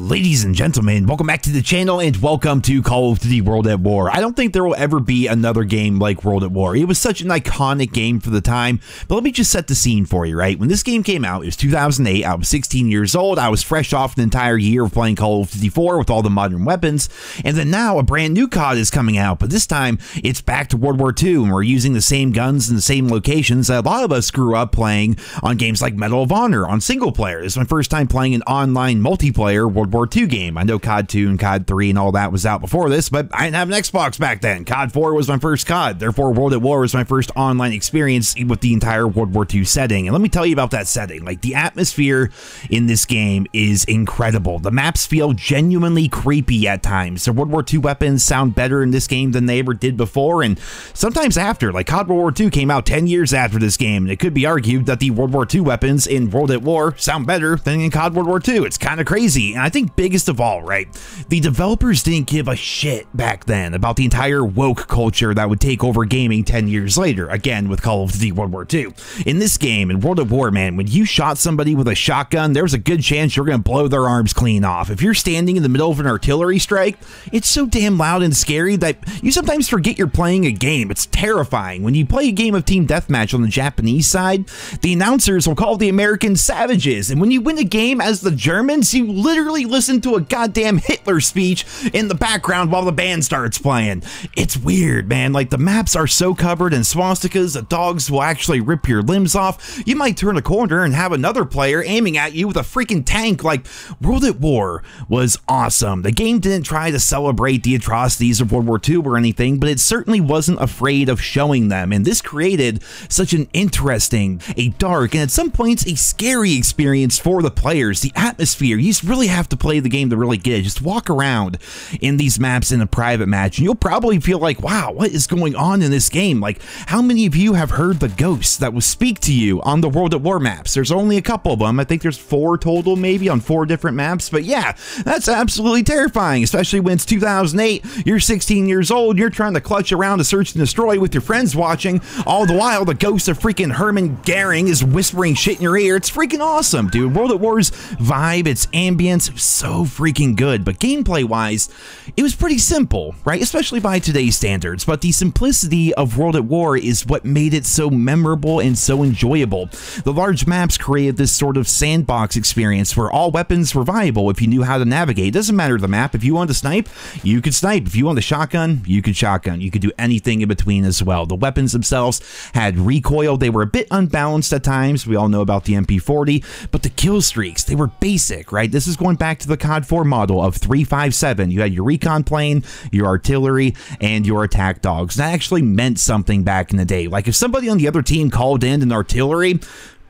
Ladies and gentlemen, welcome back to the channel and welcome to Call of Duty World at War. I don't think there will ever be another game like World at War. It was such an iconic game for the time, but let me just set the scene for you, right? When this game came out, it was 2008, I was 16 years old, I was fresh off an entire year of playing Call of Duty 4 with all the modern weapons, and then now a brand new COD is coming out, but this time it's back to World War II, and we're using the same guns in the same locations that a lot of us grew up playing on games like Medal of Honor on single player. This is my first time playing an online multiplayer World War II game. I know COD 2 and COD 3 and all that was out before this, but I didn't have an Xbox back then. COD 4 was my first COD, therefore World at War was my first online experience with the entire World War II setting. And let me tell you about that setting. Like, the atmosphere in this game is incredible. The maps feel genuinely creepy at times. The World War II weapons sound better in this game than they ever did before, and sometimes after. Like, COD World War II came out 10 years after this game, and it could be argued that the World War II weapons in World at War sound better than in COD World War II. It's kind of crazy, and I think biggest of all, right, the developers didn't give a shit back then about the entire woke culture that would take over gaming 10 years later, again with Call of Duty World War II. In this game, in World at War, man, when you shot somebody with a shotgun, there's a good chance you're going to blow their arms clean off. If you're standing in the middle of an artillery strike, it's so damn loud and scary that you sometimes forget you're playing a game. It's terrifying. When you play a game of Team Deathmatch on the Japanese side, the announcers will call the Americans savages, and when you win a game as the Germans, you literally listen to a goddamn Hitler speech in the background while the band starts playing. It's weird, man. Like, the maps are so covered in swastikas that dogs will actually rip your limbs off. You might turn a corner and have another player aiming at you with a freaking tank. Like, World at War was awesome. The game didn't try to celebrate the atrocities of World War II or anything, but it certainly wasn't afraid of showing them, and this created such an interesting, a dark, and at some points a scary experience for the players. The atmosphere, you just really have to play the game to really get it. Just walk around in these maps in a private match and you'll probably feel like, wow, what is going on in this game? Like, how many of you have heard the ghosts that will speak to you on the World at War maps? There's only a couple of them. I think there's 4 total, maybe, on 4 different maps, but yeah, that's absolutely terrifying, especially when it's 2008, you're 16 years old, you're trying to clutch around to search and destroy with your friends watching, all the while the ghost of freaking Hermann Goering is whispering shit in your ear. It's freaking awesome, dude. World at War's vibe, its ambience, so freaking good, but gameplay wise, it was pretty simple, right? Especially by today's standards, but the simplicity of World at War is what made it so memorable and so enjoyable. The large maps created this sort of sandbox experience where all weapons were viable if you knew how to navigate. It doesn't matter the map. If you wanted to snipe, you could snipe. If you wanted a shotgun, you could shotgun. You could do anything in between as well. The weapons themselves had recoil. They were a bit unbalanced at times. We all know about the MP40, but the kill streaks, they were basic, right? This is going back to the COD 4 model of 357. You had your recon plane, your artillery, and your attack dogs. That actually meant something back in the day. Like, if somebody on the other team called in an artillery,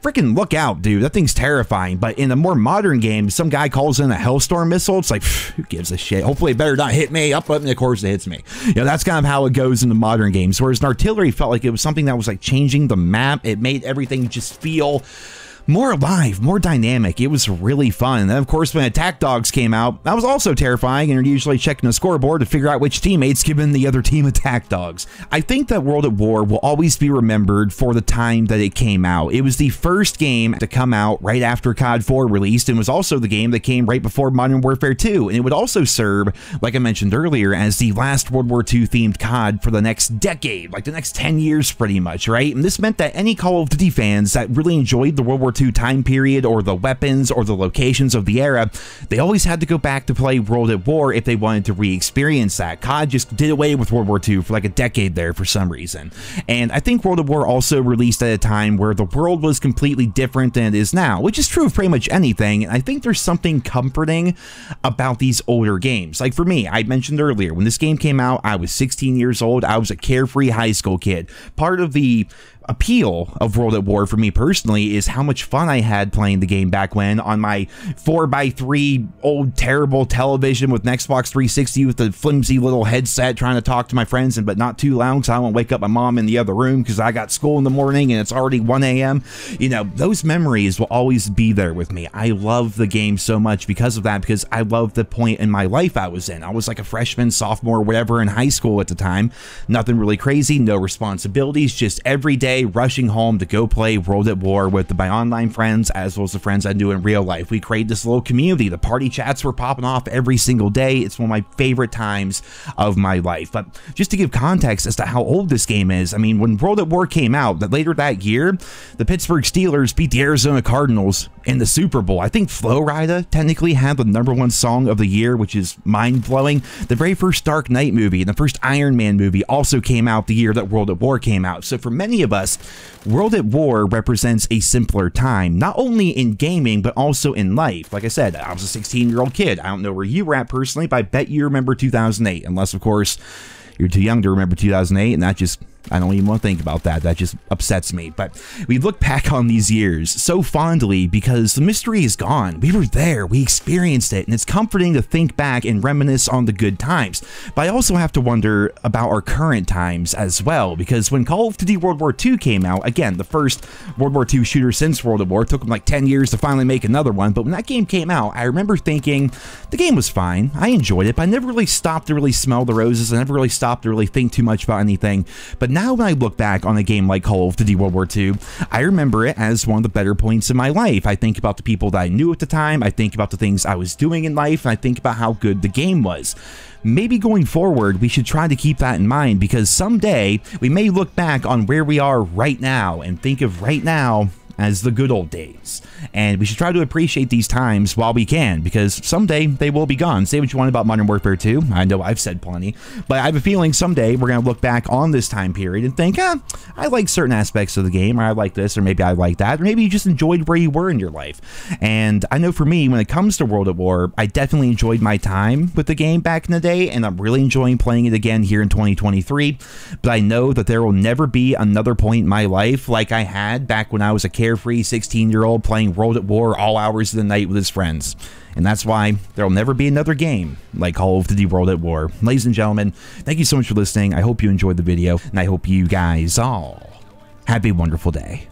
freaking look out, dude. That thing's terrifying. But in a more modern game, some guy calls in a Hellstorm missile. It's like, who gives a shit? Hopefully it better not hit me. Up, and of course it hits me. You know, that's kind of how it goes in the modern games. Whereas an artillery felt like it was something that was like changing the map. It made everything just feel more alive, more dynamic. It was really fun. And then, of course, when attack dogs came out, that was also terrifying, and you're usually checking the scoreboard to figure out which teammates given the other team attack dogs. I think that World at War will always be remembered for the time that it came out. It was the first game to come out right after COD 4 released, and was also the game that came right before Modern Warfare 2, and it would also serve, like I mentioned earlier, as the last World War II themed COD for the next decade, like the next 10 years pretty much, right? And this meant that any Call of Duty fans that really enjoyed the World War II time period or the weapons or the locations of the era, they always had to go back to play World at War if they wanted to re-experience that. COD just did away with World War II for like a decade there for some reason. And I think World at War also released at a time where the world was completely different than it is now, which is true of pretty much anything. And I think there's something comforting about these older games. Like for me, I mentioned earlier, when this game came out, I was 16 years old. I was a carefree high school kid. Part of the appeal of World at War for me personally is how much fun I had playing the game back when on my 4x3 old terrible television with an Xbox 360 with the flimsy little headset, trying to talk to my friends, but not too loud so I won't wake up my mom in the other room because I got school in the morning and it's already 1 a.m. You know, those memories will always be there with me. I love the game so much because of that, because I love the point in my life I was in. I was like a freshman, sophomore, whatever in high school at the time. Nothing really crazy, no responsibilities, just every day day rushing home to go play World at War with my online friends as well as the friends I knew in real life. We created this little community. The party chats were popping off every single day. It's one of my favorite times of my life. But just to give context as to how old this game is, I mean, when World at War came out, that later that year, the Pittsburgh Steelers beat the Arizona Cardinals in the Super Bowl. I think Flo Rida technically had the #1 song of the year, which is mind-blowing. The very first Dark Knight movie and the first Iron Man movie also came out the year that World at War came out. So for many of us, World at War represents a simpler time, not only in gaming, but also in life. Like I said, I was a 16-year-old kid. I don't know where you were at personally, but I bet you remember 2008, unless, of course, you're too young to remember 2008, and that just, I don't even want to think about that. That just upsets me. But we look back on these years so fondly because the mystery is gone. We were there. We experienced it. And it's comforting to think back and reminisce on the good times. But I also have to wonder about our current times as well. Because when Call of Duty World War II came out, again, the first World War II shooter since World at War, it took them like 10 years to finally make another one. But when that game came out, I remember thinking the game was fine. I enjoyed it, but I never really stopped to really smell the roses. I never really stopped to really think too much about anything. But now when I look back on a game like Call of Duty World War II, I remember it as one of the better points in my life. I think about the people that I knew at the time, I think about the things I was doing in life, and I think about how good the game was. Maybe going forward, we should try to keep that in mind because someday we may look back on where we are right now and think of right now as the good old days. And we should try to appreciate these times while we can, because someday they will be gone. Say what you want about Modern Warfare 2. I know I've said plenty, but I have a feeling someday we're going to look back on this time period and think, I like certain aspects of the game, or I like this, or maybe I like that, or maybe you just enjoyed where you were in your life. And I know for me, when it comes to World at War, I definitely enjoyed my time with the game back in the day, and I'm really enjoying playing it again here in 2023. But I know that there will never be another point in my life like I had back when I was a carefree 16-year-old playing World at War all hours of the night with his friends. And that's why there will never be another game like Call of Duty World at War. Ladies and gentlemen, thank you so much for listening. I hope you enjoyed the video, and I hope you guys all have a wonderful day.